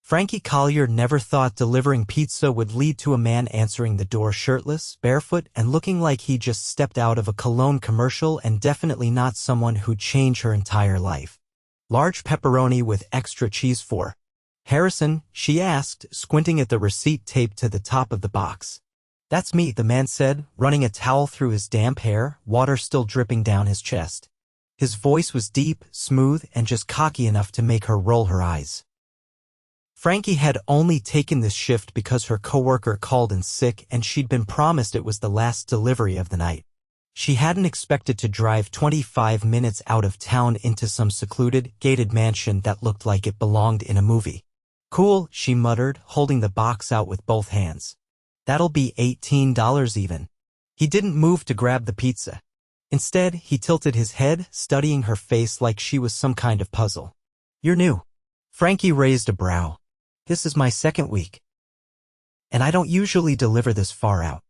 Frankie Collier never thought delivering pizza would lead to a man answering the door shirtless, barefoot, and looking like he just stepped out of a cologne commercial, and definitely not someone who'd change her entire life. Large pepperoni with extra cheese for Harrison, she asked, squinting at the receipt taped to the top of the box. That's me, the man said, running a towel through his damp hair, water still dripping down his chest. His voice was deep, smooth, and just cocky enough to make her roll her eyes. Frankie had only taken this shift because her coworker called in sick and she'd been promised it was the last delivery of the night. She hadn't expected to drive 25 minutes out of town into some secluded, gated mansion that looked like it belonged in a movie. Cool, she muttered, holding the box out with both hands. That'll be $18 even. He didn't move to grab the pizza. Instead, he tilted his head, studying her face like she was some kind of puzzle. You're new. Frankie raised a brow. This is my second week. And I don't usually deliver this far out.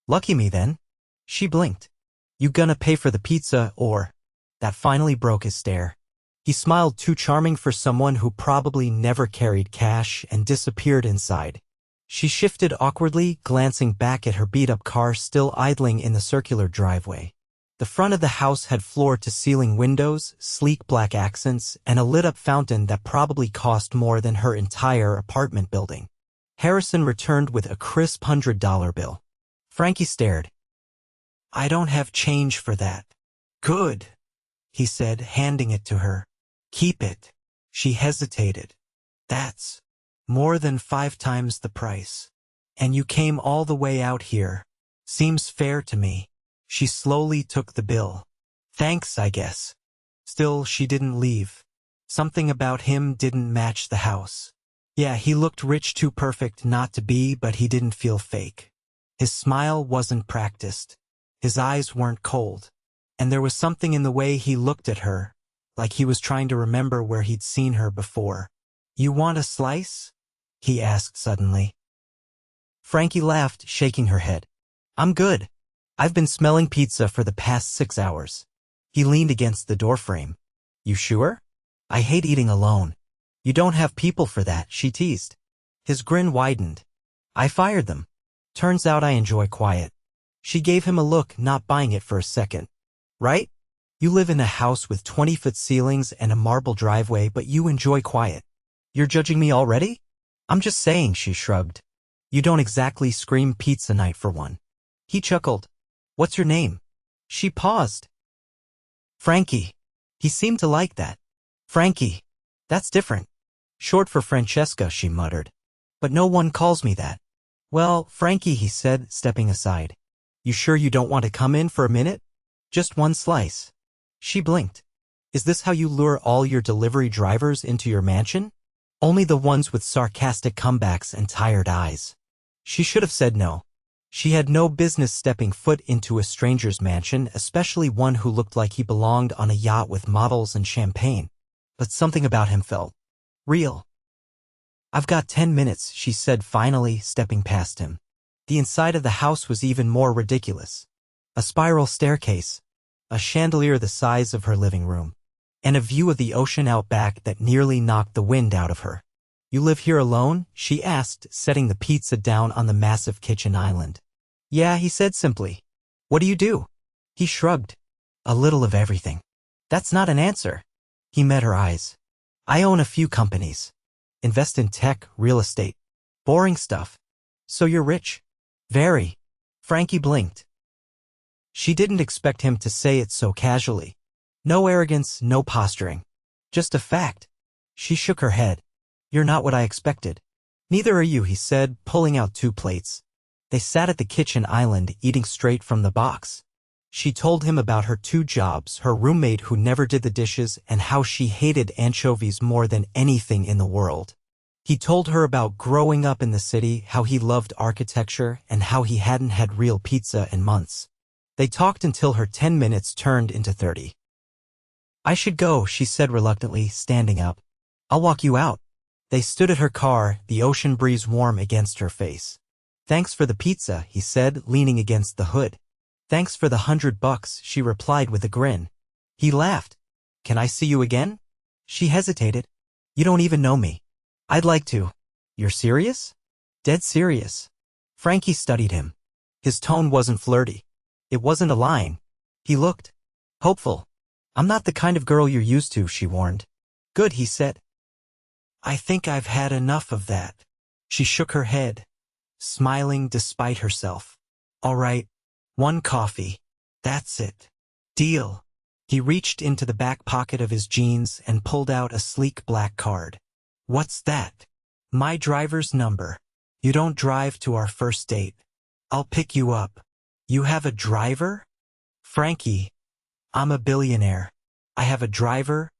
Lucky me then. She blinked. You gonna pay for the pizza or? That finally broke his stare. He smiled, too charming for someone who probably never carried cash, and disappeared inside. She shifted awkwardly, glancing back at her beat-up car still idling in the circular driveway. The front of the house had floor-to-ceiling windows, sleek black accents, and a lit-up fountain that probably cost more than her entire apartment building. Harrison returned with a crisp $100 bill. Frankie stared. I don't have change for that. Good, he said, handing it to her. Keep it. She hesitated. That's more than 5 times the price. And you came all the way out here. Seems fair to me. She slowly took the bill. Thanks, I guess. Still, she didn't leave. Something about him didn't match the house. Yeah, he looked rich, too perfect not to be, but he didn't feel fake. His smile wasn't practiced. His eyes weren't cold. And there was something in the way he looked at her, like he was trying to remember where he'd seen her before. You want a slice? He asked suddenly. Frankie laughed, shaking her head. I'm good. I've been smelling pizza for the past 6 hours. He leaned against the doorframe. You sure? I hate eating alone. You don't have people for that, she teased. His grin widened. I fired them. Turns out I enjoy quiet. She gave him a look, not buying it for a second. Right? You live in a house with 20-foot ceilings and a marble driveway, but you enjoy quiet. You're judging me already? I'm just saying, she shrugged. You don't exactly scream pizza night for one. He chuckled. What's your name? She paused. Frankie. He seemed to like that. Frankie. That's different. Short for Francesca, she muttered. But no one calls me that. Well, Frankie, he said, stepping aside. You sure you don't want to come in for a minute? Just one slice. She blinked. Is this how you lure all your delivery drivers into your mansion? Only the ones with sarcastic comebacks and tired eyes. She should have said no. She had no business stepping foot into a stranger's mansion, especially one who looked like he belonged on a yacht with models and champagne. But something about him felt real. I've got 10 minutes, she said, finally stepping past him. The inside of the house was even more ridiculous. A spiral staircase, a chandelier the size of her living room, and a view of the ocean out back that nearly knocked the wind out of her. You live here alone? She asked, setting the pizza down on the massive kitchen island. Yeah, he said simply. What do you do? He shrugged. A little of everything. That's not an answer. He met her eyes. I own a few companies. Invest in tech, real estate. Boring stuff. So you're rich? Very. Frankie blinked. She didn't expect him to say it so casually. No arrogance, no posturing. Just a fact. She shook her head. You're not what I expected. Neither are you, he said, pulling out 2 plates. They sat at the kitchen island, eating straight from the box. She told him about her 2 jobs, her roommate who never did the dishes, and how she hated anchovies more than anything in the world. He told her about growing up in the city, how he loved architecture, and how he hadn't had real pizza in months. They talked until her 10 minutes turned into 30. I should go, she said reluctantly, standing up. I'll walk you out. They stood at her car, the ocean breeze warm against her face. Thanks for the pizza, he said, leaning against the hood. Thanks for the $100, she replied with a grin. He laughed. Can I see you again? She hesitated. You don't even know me. I'd like to. You're serious? Dead serious. Frankie studied him. His tone wasn't flirty. It wasn't a line. He looked hopeful. I'm not the kind of girl you're used to, she warned. Good, he said. I think I've had enough of that. She shook her head, smiling despite herself. All right, one coffee. That's it. Deal. He reached into the back pocket of his jeans and pulled out a sleek black card. What's that? My driver's number. You don't drive to our first date. I'll pick you up. You have a driver? Frankie, I'm a billionaire. I have a driver,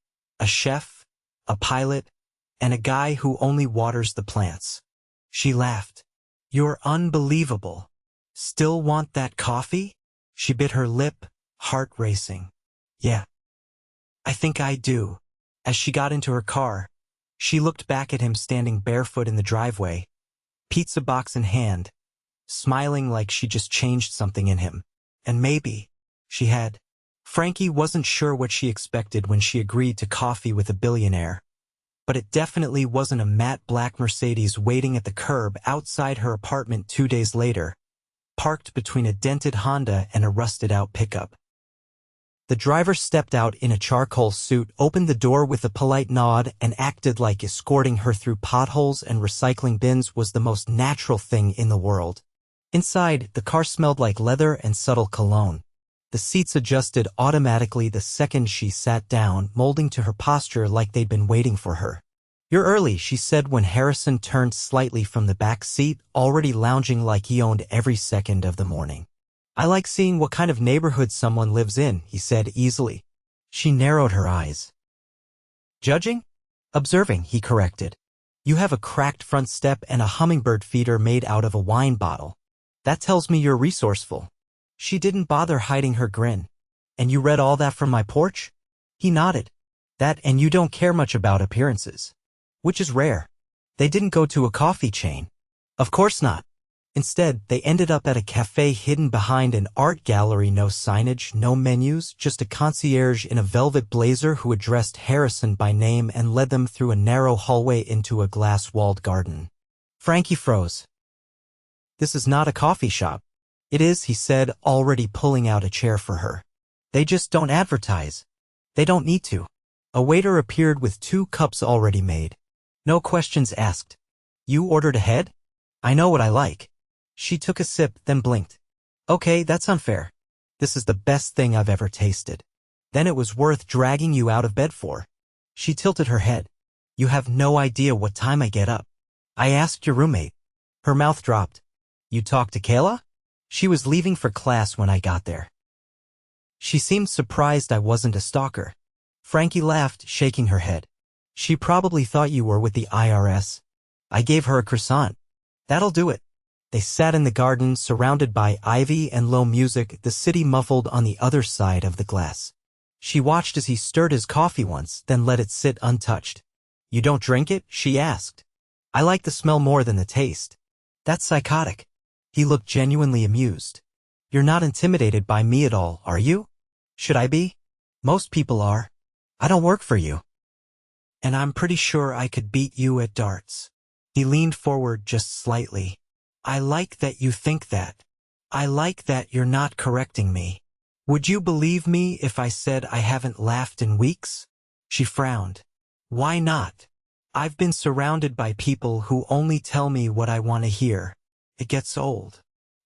a chef, a pilot, and a guy who only waters the plants. She laughed. You're unbelievable. Still want that coffee? She bit her lip, heart racing. Yeah. I think I do. As she got into her car, she looked back at him standing barefoot in the driveway, pizza box in hand, smiling like she just changed something in him. And maybe she had. Frankie wasn't sure what she expected when she agreed to coffee with a billionaire. But it definitely wasn't a matte black Mercedes waiting at the curb outside her apartment 2 days later, parked between a dented Honda and a rusted-out pickup. The driver stepped out in a charcoal suit, opened the door with a polite nod, and acted like escorting her through potholes and recycling bins was the most natural thing in the world. Inside, the car smelled like leather and subtle cologne. The seats adjusted automatically the second she sat down, molding to her posture like they'd been waiting for her. You're early, she said when Harrison turned slightly from the back seat, already lounging like he owned every second of the morning. I like seeing what kind of neighborhood someone lives in, he said easily. She narrowed her eyes. Judging? Observing, he corrected. You have a cracked front step and a hummingbird feeder made out of a wine bottle. That tells me you're resourceful. She didn't bother hiding her grin. And you read all that from my porch? He nodded. That and you don't care much about appearances. Which is rare. They didn't go to a coffee chain. Of course not. Instead, they ended up at a cafe hidden behind an art gallery. No signage, no menus, just a concierge in a velvet blazer who addressed Harrison by name and led them through a narrow hallway into a glass-walled garden. Frankie froze. This is not a coffee shop. It is, he said, already pulling out a chair for her. They just don't advertise. They don't need to. A waiter appeared with 2 cups already made. No questions asked. You ordered ahead? I know what I like. She took a sip, then blinked. Okay, that's unfair. This is the best thing I've ever tasted. Then it was worth dragging you out of bed for. She tilted her head. You have no idea what time I get up. I asked your roommate. Her mouth dropped. You talked to Kayla? She was leaving for class when I got there. She seemed surprised I wasn't a stalker. Frankie laughed, shaking her head. She probably thought you were with the IRS. I gave her a croissant. That'll do it. They sat in the garden, surrounded by ivy and low music, the city muffled on the other side of the glass. She watched as he stirred his coffee once, then let it sit untouched. You don't drink it? She asked. I like the smell more than the taste. That's psychotic. He looked genuinely amused. You're not intimidated by me at all, are you? Should I be? Most people are. I don't work for you. And I'm pretty sure I could beat you at darts. He leaned forward just slightly. I like that you think that. I like that you're not correcting me. Would you believe me if I said I haven't laughed in weeks? She frowned. Why not? I've been surrounded by people who only tell me what I want to hear. It gets old.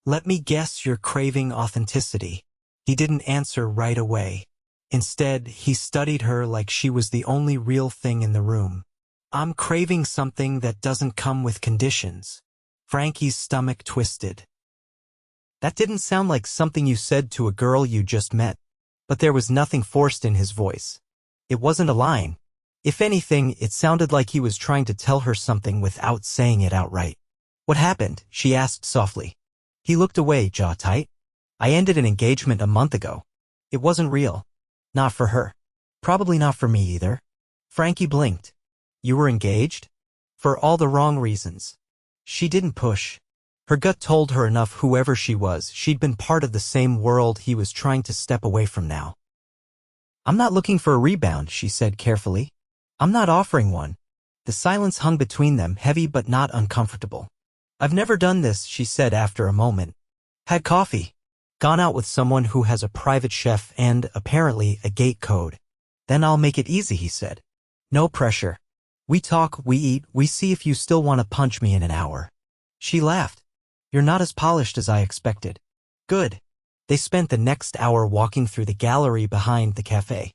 Let me guess you're craving authenticity. He didn't answer right away. Instead, he studied her like she was the only real thing in the room. I'm craving something that doesn't come with conditions. Frankie's stomach twisted. That didn't sound like something you said to a girl you just met. But there was nothing forced in his voice. It wasn't a line. If anything, it sounded like he was trying to tell her something without saying it outright. What happened? She asked softly. He looked away, jaw tight. I ended an engagement a month ago. It wasn't real. Not for her. Probably not for me either. Frankie blinked. You were engaged? For all the wrong reasons. She didn't push. Her gut told her enough whoever she was, she'd been part of the same world he was trying to step away from now. I'm not looking for a rebound, she said carefully. I'm not offering one. The silence hung between them, heavy but not uncomfortable. I've never done this, she said after a moment. Had coffee. Gone out with someone who has a private chef and, apparently, a gate code. Then I'll make it easy, he said. No pressure. We talk, we eat, we see if you still want to punch me in an hour. She laughed. You're not as polished as I expected. Good. They spent the next hour walking through the gallery behind the cafe.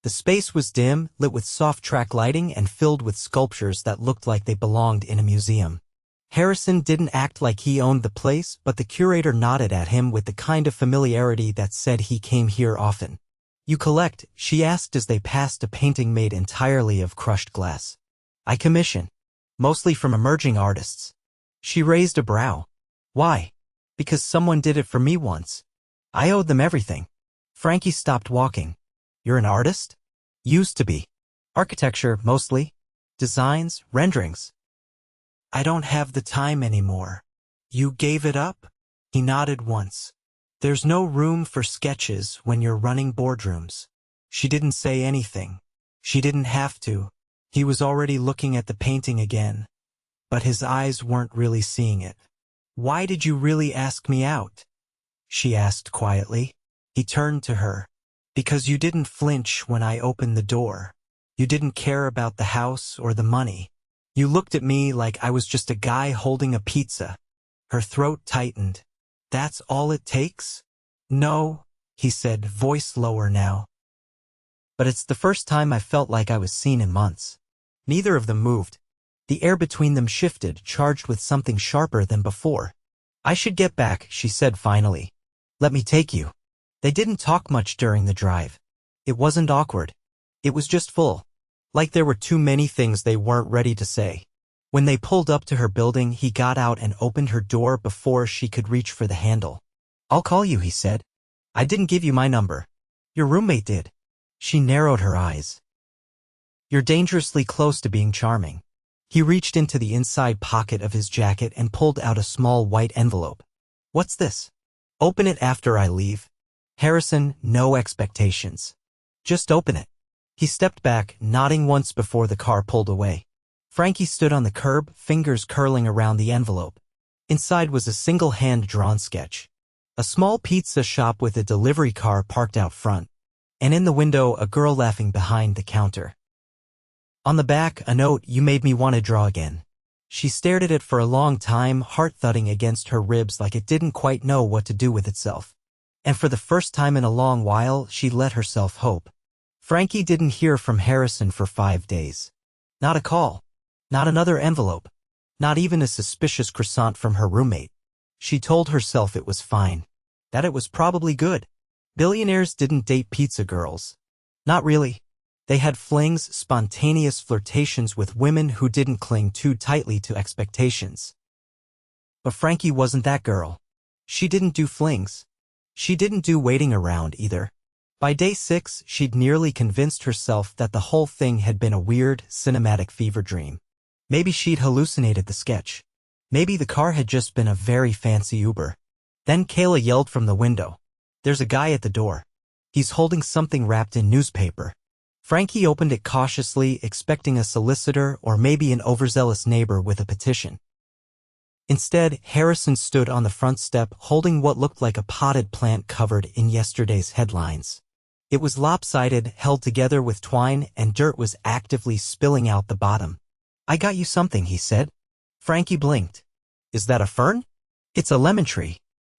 The space was dim, lit with soft track lighting and filled with sculptures that looked like they belonged in a museum. Harrison didn't act like he owned the place, but the curator nodded at him with the kind of familiarity that said he came here often. You collect? She asked as they passed a painting made entirely of crushed glass. I commission. Mostly from emerging artists. She raised a brow. Why? Because someone did it for me once. I owed them everything. Frankie stopped walking. You're an artist? Used to be. Architecture, mostly. Designs, renderings. I don't have the time anymore. You gave it up? He nodded once. There's no room for sketches when you're running boardrooms. She didn't say anything. She didn't have to. He was already looking at the painting again. But his eyes weren't really seeing it. Why did you really ask me out? She asked quietly. He turned to her. Because you didn't flinch when I opened the door. You didn't care about the house or the money. You looked at me like I was just a guy holding a pizza. Her throat tightened. That's all it takes? No, he said, voice lower now. But it's the first time I felt like I was seen in months. Neither of them moved. The air between them shifted, charged with something sharper than before. I should get back, she said finally. Let me take you. They didn't talk much during the drive. It wasn't awkward. It was just full. Like there were too many things they weren't ready to say. When they pulled up to her building, he got out and opened her door before she could reach for the handle. I'll call you, he said. I didn't give you my number. Your roommate did. She narrowed her eyes. You're dangerously close to being charming. He reached into the inside pocket of his jacket and pulled out a small white envelope. What's this? Open it after I leave. Harrison, no expectations. Just open it. He stepped back, nodding once before the car pulled away. Frankie stood on the curb, fingers curling around the envelope. Inside was a single hand-drawn sketch. A small pizza shop with a delivery car parked out front. And in the window, a girl laughing behind the counter. On the back, a note, you made me want to draw again. She stared at it for a long time, heart thudding against her ribs like it didn't quite know what to do with itself. And for the first time in a long while, she let herself hope. Frankie didn't hear from Harrison for 5 days. Not a call. Not another envelope. Not even a suspicious croissant from her roommate. She told herself it was fine. That it was probably good. Billionaires didn't date pizza girls. Not really. They had flings, spontaneous flirtations with women who didn't cling too tightly to expectations. But Frankie wasn't that girl. She didn't do flings. She didn't do waiting around either. By day 6, she'd nearly convinced herself that the whole thing had been a weird, cinematic fever dream. Maybe she'd hallucinated the sketch. Maybe the car had just been a very fancy Uber. Then Kayla yelled from the window. There's a guy at the door. He's holding something wrapped in newspaper. Frankie opened it cautiously, expecting a solicitor or maybe an overzealous neighbor with a petition. Instead, Harrison stood on the front step holding what looked like a potted plant covered in yesterday's headlines. It was lopsided, held together with twine, and dirt was actively spilling out the bottom. I got you something, he said. Frankie blinked. Is that a fern? It's a lemon tree.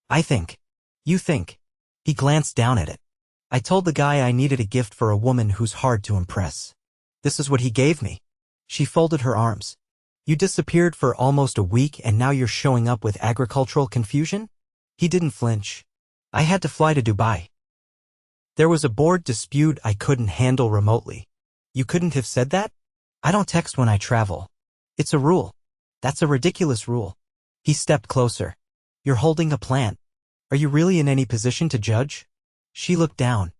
I think. You think. He glanced down at it. I told the guy I needed a gift for a woman who's hard to impress. This is what he gave me. She folded her arms. You disappeared for almost a week and now you're showing up with agricultural confusion? He didn't flinch. I had to fly to Dubai. There was a board dispute I couldn't handle remotely. You couldn't have said that? I don't text when I travel. It's a rule. That's a ridiculous rule. He stepped closer. You're holding a plant. Are you really in any position to judge? She looked down.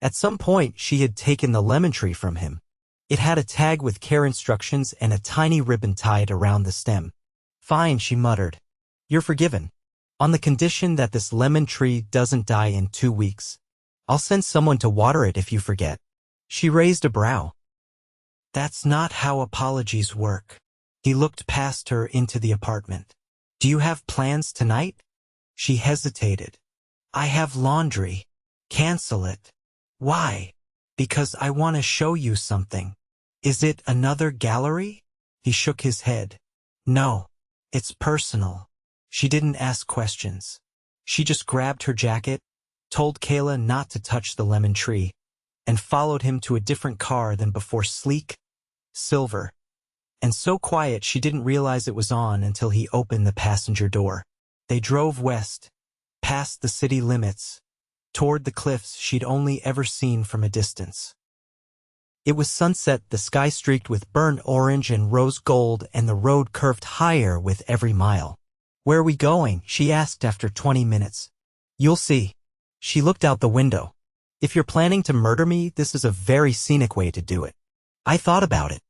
At some point, she had taken the lemon tree from him. It had a tag with care instructions and a tiny ribbon tied around the stem. Fine, she muttered. You're forgiven. On the condition that this lemon tree doesn't die in 2 weeks. I'll send someone to water it if you forget. She raised a brow. That's not how apologies work. He looked past her into the apartment. Do you have plans tonight? She hesitated. I have laundry. Cancel it. Why? Because I want to show you something. Is it another gallery? He shook his head. No. It's personal. She didn't ask questions. She just grabbed her jacket, told Kayla not to touch the lemon tree, and followed him to a different car than before, sleek, silver, and so quiet she didn't realize it was on until he opened the passenger door. They drove west, past the city limits, toward the cliffs she'd only ever seen from a distance. It was sunset, the sky streaked with burnt orange and rose gold, and the road curved higher with every mile. Where are we going? She asked after 20 minutes. You'll see. She looked out the window. If you're planning to murder me, this is a very scenic way to do it. I thought about it.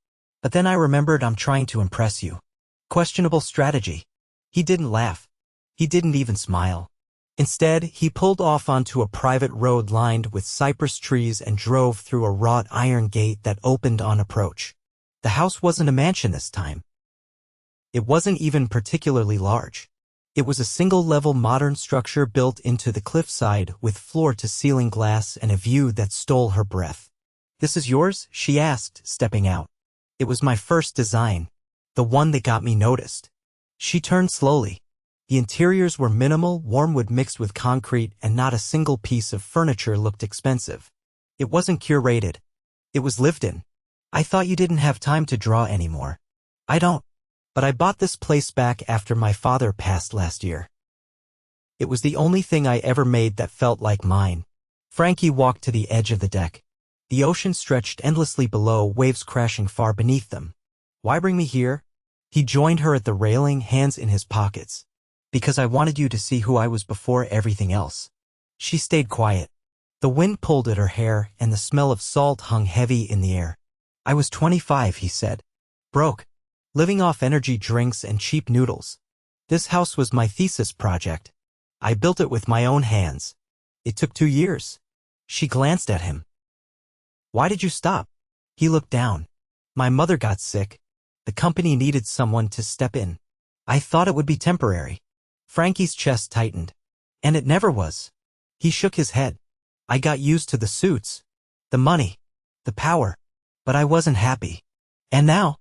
But then I remembered I'm trying to impress you. Questionable strategy. He didn't laugh. He didn't even smile. Instead, he pulled off onto a private road lined with cypress trees and drove through a wrought iron gate that opened on approach. The house wasn't a mansion this time. It wasn't even particularly large. It was a single-level modern structure built into the cliffside with floor-to-ceiling glass and a view that stole her breath. This is yours? She asked, stepping out. It was my first design, the one that got me noticed. She turned slowly. The interiors were minimal, warm wood mixed with concrete, and not a single piece of furniture looked expensive. It wasn't curated. It was lived in. I thought you didn't have time to draw anymore. I don't. But I bought this place back after my father passed last year. It was the only thing I ever made that felt like mine. Frankie walked to the edge of the deck. The ocean stretched endlessly below, waves crashing far beneath them. Why bring me here? He joined her at the railing, hands in his pockets. Because I wanted you to see who I was before everything else. She stayed quiet. The wind pulled at her hair, and the smell of salt hung heavy in the air. I was 25, he said. Broke. Living off energy drinks and cheap noodles. This house was my thesis project. I built it with my own hands. It took 2 years. She glanced at him. Why did you stop? He looked down. My mother got sick. The company needed someone to step in. I thought it would be temporary. Frankie's chest tightened. And it never was. He shook his head. I got used to the suits, the money, the power, but I wasn't happy. And now,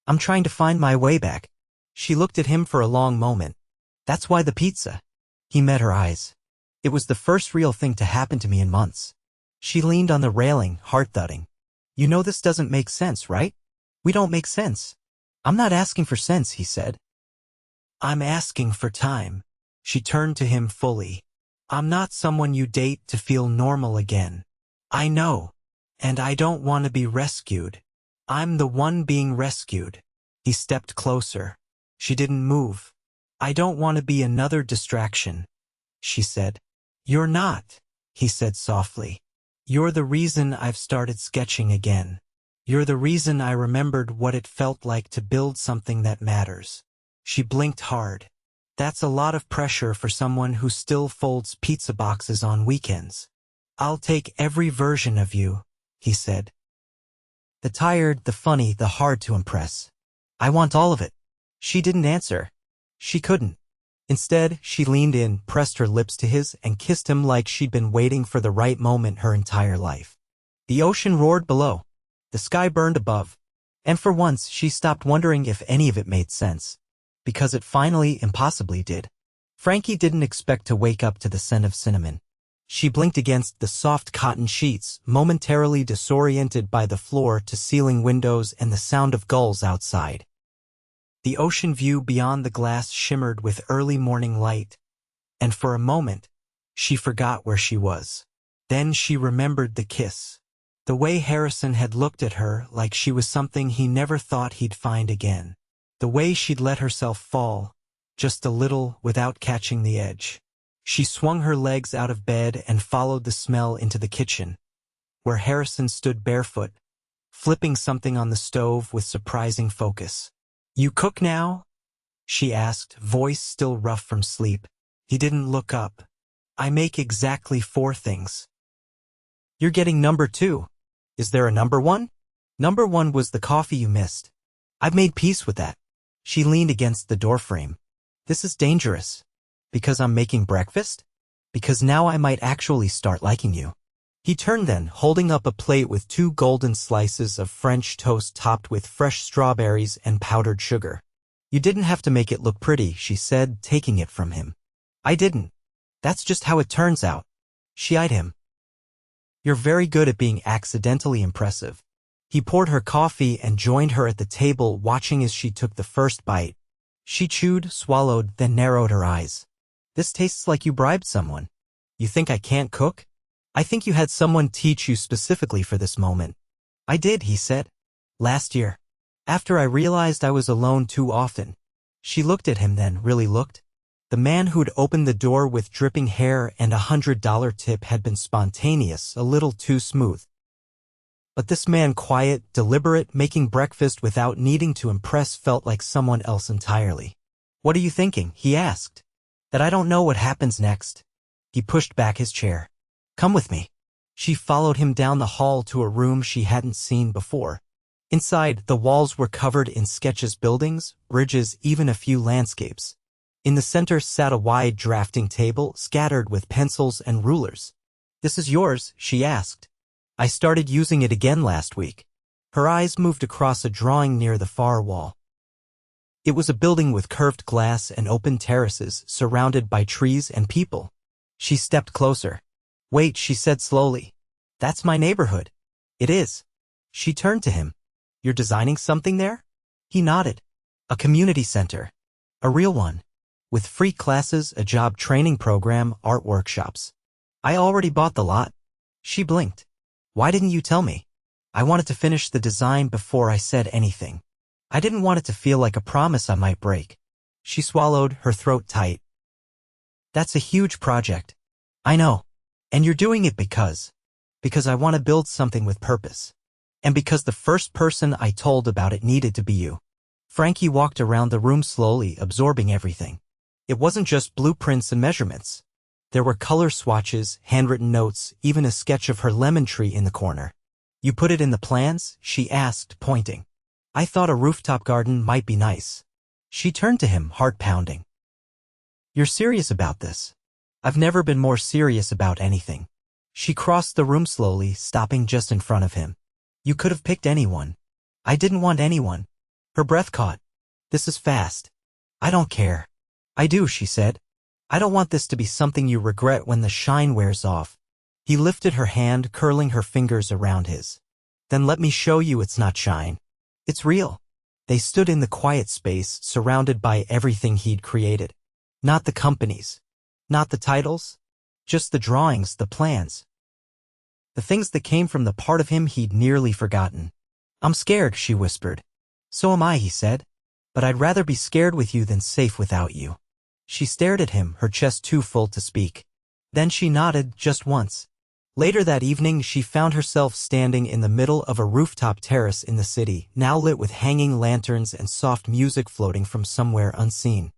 I'm trying to find my way back. She looked at him for a long moment. That's why the pizza. He met her eyes. It was the first real thing to happen to me in months. She leaned on the railing, heart thudding. You know this doesn't make sense, right? We don't make sense. I'm not asking for sense, he said. I'm asking for time. She turned to him fully. I'm not someone you date to feel normal again. I know. And I don't want to be rescued. I'm the one being rescued. He stepped closer. She didn't move. I don't want to be another distraction, she said. You're not, he said softly. You're the reason I've started sketching again. You're the reason I remembered what it felt like to build something that matters. She blinked hard. That's a lot of pressure for someone who still folds pizza boxes on weekends. I'll take every version of you, he said. The tired, the funny, the hard to impress. I want all of it. She didn't answer. She couldn't. Instead, she leaned in, pressed her lips to his, and kissed him like she'd been waiting for the right moment her entire life. The ocean roared below. The sky burned above. And for once, she stopped wondering if any of it made sense. Because it finally, impossibly did. Frankie didn't expect to wake up to the scent of cinnamon. She blinked against the soft cotton sheets, momentarily disoriented by the floor-to-ceiling windows and the sound of gulls outside. The ocean view beyond the glass shimmered with early morning light, and for a moment, she forgot where she was. Then she remembered the kiss. The way Harrison had looked at her like she was something he never thought he'd find again. The way she'd let herself fall, just a little without catching the edge. She swung her legs out of bed and followed the smell into the kitchen, where Harrison stood barefoot, flipping something on the stove with surprising focus. You cook now? She asked, voice still rough from sleep. He didn't look up. I make exactly 4 things. You're getting number 2. Is there a number 1? Number one was the coffee you missed. I've made peace with that. She leaned against the doorframe. This is dangerous. Because I'm making breakfast? Because now I might actually start liking you. He turned then, holding up a plate with 2 golden slices of French toast topped with fresh strawberries and powdered sugar. You didn't have to make it look pretty, she said, taking it from him. I didn't. That's just how it turns out. She eyed him. You're very good at being accidentally impressive. He poured her coffee and joined her at the table, watching as she took the first bite. She chewed, swallowed, then narrowed her eyes. This tastes like you bribed someone. You think I can't cook? I think you had someone teach you specifically for this moment. I did, he said. Last year. After I realized I was alone too often. She looked at him then, really looked. The man who'd opened the door with dripping hair and $100 tip had been spontaneous, a little too smooth. But this man, quiet, deliberate, making breakfast without needing to impress, felt like someone else entirely. What are you thinking? He asked. That I don't know what happens next. He pushed back his chair. Come with me. She followed him down the hall to a room she hadn't seen before. Inside, the walls were covered in sketches, buildings, bridges, even a few landscapes. In the center sat a wide drafting table, scattered with pencils and rulers. This is yours, she asked. I started using it again last week. Her eyes moved across a drawing near the far wall. It was a building with curved glass and open terraces, surrounded by trees and people. She stepped closer. Wait, she said slowly. That's my neighborhood. It is. She turned to him. You're designing something there? He nodded. A community center. A real one. With free classes, a job training program, art workshops. I already bought the lot. She blinked. Why didn't you tell me? I wanted to finish the design before I said anything. I didn't want it to feel like a promise I might break. She swallowed, her throat tight. That's a huge project. I know. And you're doing it because I want to build something with purpose. And because the first person I told about it needed to be you. Frankie walked around the room slowly, absorbing everything. It wasn't just blueprints and measurements. There were color swatches, handwritten notes, even a sketch of her lemon tree in the corner. You put it in the plans? She asked, pointing. I thought a rooftop garden might be nice. She turned to him, heart pounding. You're serious about this? I've never been more serious about anything. She crossed the room slowly, stopping just in front of him. You could have picked anyone. I didn't want anyone. Her breath caught. This is fast. I don't care. I do, she said. I don't want this to be something you regret when the shine wears off. He lifted her hand, curling her fingers around his. Then let me show you it's not shine. It's real. They stood in the quiet space, surrounded by everything he'd created. Not the companies. Not the titles. Just the drawings, the plans. The things that came from the part of him he'd nearly forgotten. I'm scared, she whispered. So am I, he said. But I'd rather be scared with you than safe without you. She stared at him, her chest too full to speak. Then she nodded, just once. Later that evening, she found herself standing in the middle of a rooftop terrace in the city, now lit with hanging lanterns and soft music floating from somewhere unseen.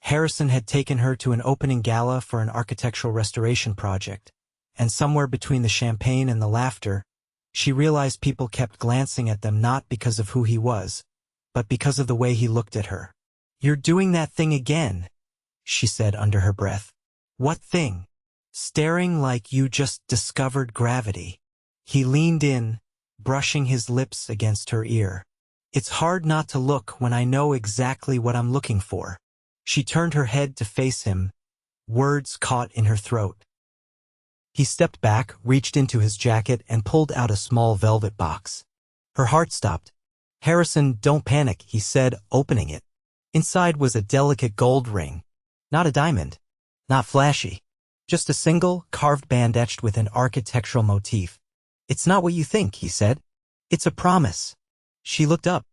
Harrison had taken her to an opening gala for an architectural restoration project, and somewhere between the champagne and the laughter, she realized people kept glancing at them not because of who he was, but because of the way he looked at her. You're doing that thing again, she said under her breath. What thing? Staring like you just discovered gravity. He leaned in, brushing his lips against her ear. It's hard not to look when I know exactly what I'm looking for. She turned her head to face him, words caught in her throat. He stepped back, reached into his jacket, and pulled out a small velvet box. Her heart stopped. Harrison, don't panic, he said, opening it. Inside was a delicate gold ring. Not a diamond. Not flashy. Just a single, carved band etched with an architectural motif. It's not what you think, he said. It's a promise. She looked up.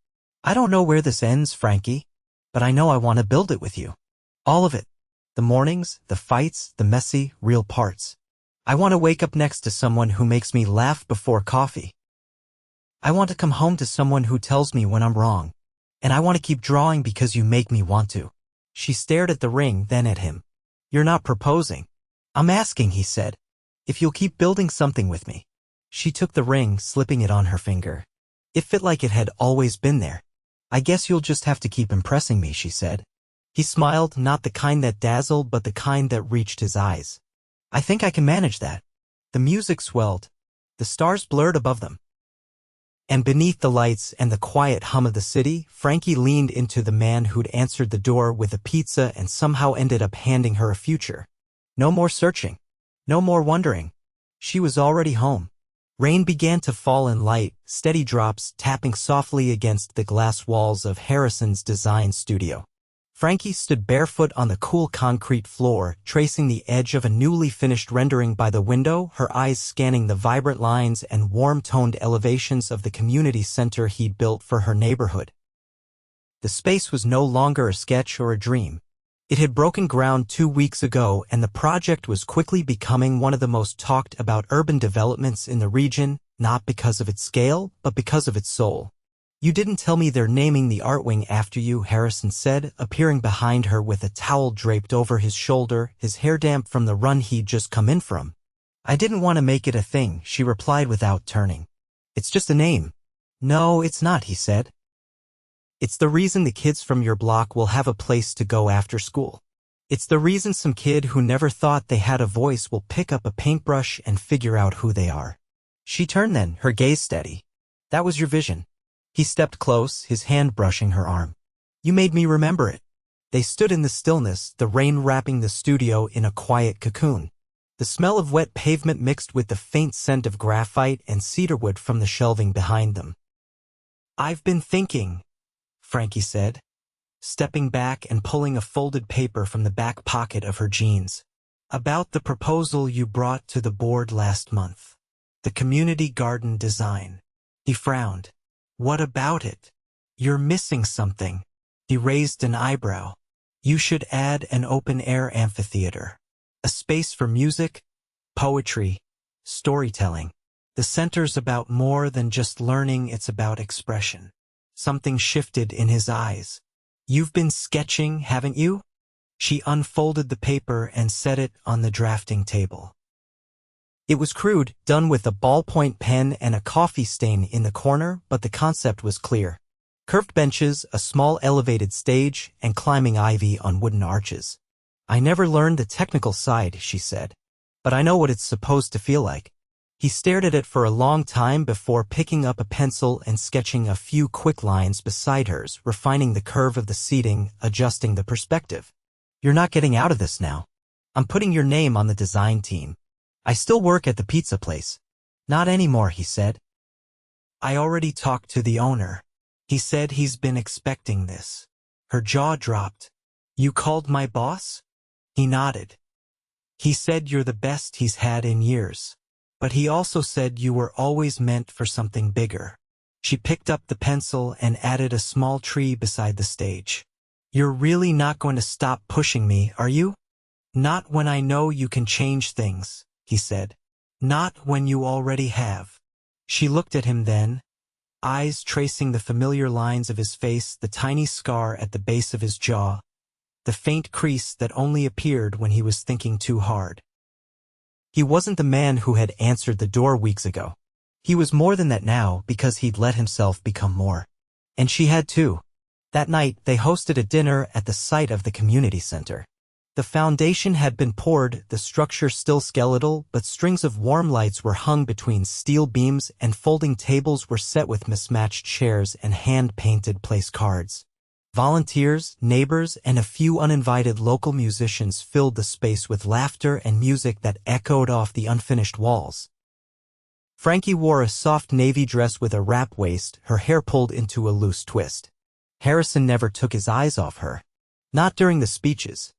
I don't know where this ends, Frankie, but I know I want to build it with you. All of it. The mornings, the fights, the messy, real parts. I want to wake up next to someone who makes me laugh before coffee. I want to come home to someone who tells me when I'm wrong. And I want to keep drawing because you make me want to. She stared at the ring, then at him. You're not proposing. I'm asking, he said. If you'll keep building something with me. She took the ring, slipping it on her finger. It fit like it had always been there. I guess you'll just have to keep impressing me, she said. He smiled, not the kind that dazzled but the kind that reached his eyes. I think I can manage that. The music swelled. The stars blurred above them. And beneath the lights and the quiet hum of the city, Frankie leaned into the man who'd answered the door with a pizza and somehow ended up handing her a future. No more searching. No more wondering. She was already home. Rain began to fall in light, steady drops tapping softly against the glass walls of Harrison's design studio. Frankie stood barefoot on the cool concrete floor, tracing the edge of a newly finished rendering by the window, her eyes scanning the vibrant lines and warm-toned elevations of the community center he'd built for her neighborhood. The space was no longer a sketch or a dream. It had broken ground 2 weeks ago, and the project was quickly becoming one of the most talked about urban developments in the region, not because of its scale, but because of its soul. You didn't tell me they're naming the art wing after you, Harrison said, appearing behind her with a towel draped over his shoulder, his hair damp from the run he'd just come in from. I didn't want to make it a thing, she replied without turning. It's just a name. No, it's not, he said. It's the reason the kids from your block will have a place to go after school. It's the reason some kid who never thought they had a voice will pick up a paintbrush and figure out who they are. She turned then, her gaze steady. That was your vision. He stepped close, his hand brushing her arm. You made me remember it. They stood in the stillness, the rain wrapping the studio in a quiet cocoon. The smell of wet pavement mixed with the faint scent of graphite and cedarwood from the shelving behind them. I've been thinking, Frankie said, stepping back and pulling a folded paper from the back pocket of her jeans, about the proposal you brought to the board last month. The community garden design. He frowned. What about it? You're missing something. He raised an eyebrow. You should add an open-air amphitheater. A space for music, poetry, storytelling. The center's about more than just learning, it's about expression. Something shifted in his eyes. You've been sketching, haven't you? She unfolded the paper and set it on the drafting table. It was crude, done with a ballpoint pen and a coffee stain in the corner, but the concept was clear. Curved benches, a small elevated stage, and climbing ivy on wooden arches. I never learned the technical side, she said. But I know what it's supposed to feel like. He stared at it for a long time before picking up a pencil and sketching a few quick lines beside hers, refining the curve of the seating, adjusting the perspective. You're not getting out of this now. I'm putting your name on the design team. I still work at the pizza place. Not anymore, he said. I already talked to the owner. He said he's been expecting this. Her jaw dropped. You called my boss? He nodded. He said you're the best he's had in years. But he also said you were always meant for something bigger. She picked up the pencil and added a small tree beside the stage. You're really not going to stop pushing me, are you? Not when I know you can change things, he said. Not when you already have. She looked at him then, eyes tracing the familiar lines of his face, the tiny scar at the base of his jaw, the faint crease that only appeared when he was thinking too hard. He wasn't the man who had answered the door weeks ago. He was more than that now because he'd let himself become more. And she had too. That night, they hosted a dinner at the site of the community center. The foundation had been poured, the structure still skeletal, but strings of warm lights were hung between steel beams and folding tables were set with mismatched chairs and hand-painted place cards. Volunteers, neighbors, and a few uninvited local musicians filled the space with laughter and music that echoed off the unfinished walls. Frankie wore a soft navy dress with a wrap waist, her hair pulled into a loose twist. Harrison never took his eyes off her. Not during the speeches.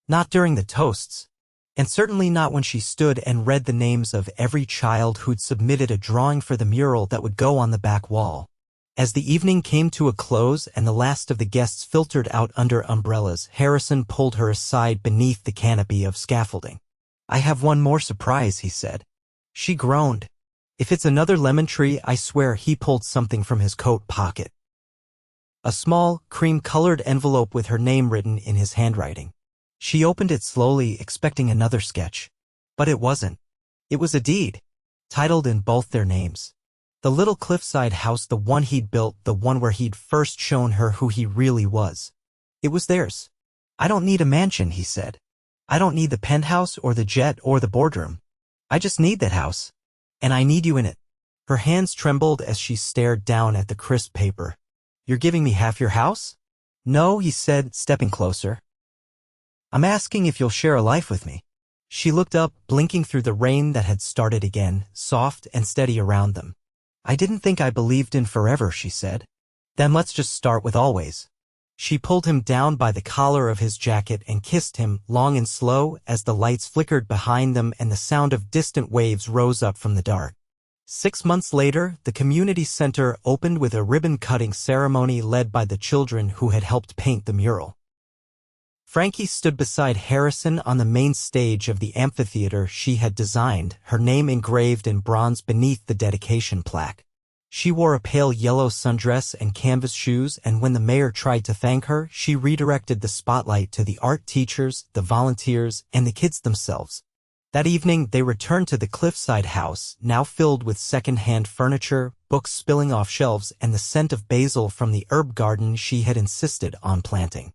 Not during the toasts. And certainly not when she stood and read the names of every child who'd submitted a drawing for the mural that would go on the back wall. As the evening came to a close and the last of the guests filtered out under umbrellas, Harrison pulled her aside beneath the canopy of scaffolding. I have one more surprise, he said. She groaned. If it's another lemon tree, I swear. He pulled something from his coat pocket. A small, cream-colored envelope with her name written in his handwriting. She opened it slowly, expecting another sketch. But it wasn't. It was a deed, titled in both their names. The little cliffside house, the one he'd built, the one where he'd first shown her who he really was. It was theirs. "I don't need a mansion," he said. "I don't need the penthouse or the jet or the boardroom. I just need that house. And I need you in it." Her hands trembled as she stared down at the crisp paper. "You're giving me half your house?" "No," he said, stepping closer. "I'm asking if you'll share a life with me." She looked up, blinking through the rain that had started again, soft and steady around them. "I didn't think I believed in forever," she said. "Then let's just start with always." She pulled him down by the collar of his jacket and kissed him, long and slow, as the lights flickered behind them and the sound of distant waves rose up from the dark. 6 months later, the community center opened with a ribbon-cutting ceremony led by the children who had helped paint the mural. Frankie stood beside Harrison on the main stage of the amphitheater she had designed, her name engraved in bronze beneath the dedication plaque. She wore a pale yellow sundress and canvas shoes, and when the mayor tried to thank her, she redirected the spotlight to the art teachers, the volunteers, and the kids themselves. That evening, they returned to the cliffside house, now filled with second-hand furniture, books spilling off shelves, and the scent of basil from the herb garden she had insisted on planting.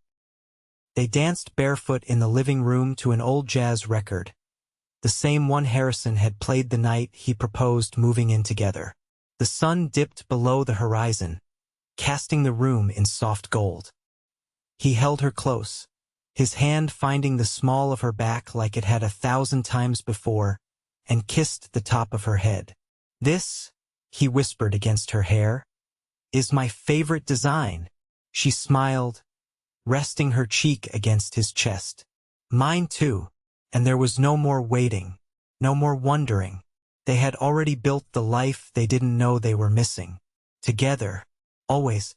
They danced barefoot in the living room to an old jazz record, the same one Harrison had played the night he proposed moving in together. The sun dipped below the horizon, casting the room in soft gold. He held her close, his hand finding the small of her back like it had 1,000 times before, and kissed the top of her head. "This," he whispered against her hair, "is my favorite design." She smiled, resting her cheek against his chest. "Mine too." And there was no more waiting, no more wondering. They had already built the life they didn't know they were missing. Together, always.